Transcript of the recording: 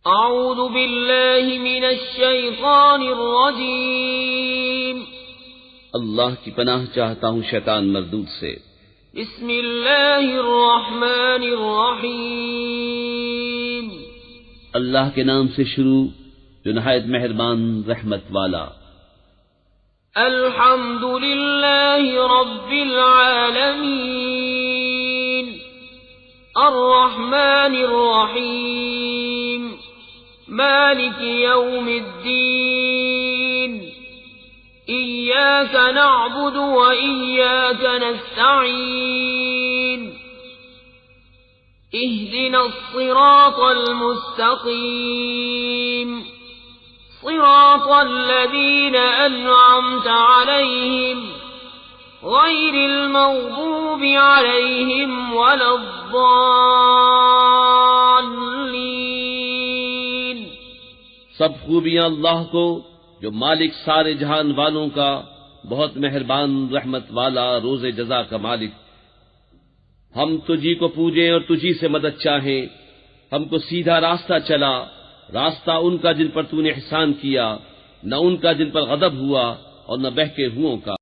اعوذ باللہ من الشیطان الرجیم اللہ کی پناہ چاہتا ہوں شیطان مردود سے۔ بسم اللہ الرحمن الرحیم اللہ کے نام سے شروع جو نہایت مہربان رحمت والا۔ الحمد للہ رب العالمین الرحمن الرحیم مالک یوم الدین إياك نعبد وإياك نستعين اهدنا الصراط المستقيم صراط الذين أنعمت عليهم غير المغضوب عليهم ولا الضالين۔ سب خوبیاں اللہ کو جو مالک سارے جہان والوں کا، بہت مہربان رحمت والا، روز جزا کا مالک۔ ہم تجھی کو پوجیں اور تجھی سے مدد چاہیں، ہم کو سیدھا راستہ چلا، راستہ ان کا جن پر تو نے احسان کیا، نہ ان کا جن پر غضب ہوا اور نہ بہکے ہوئوں کا۔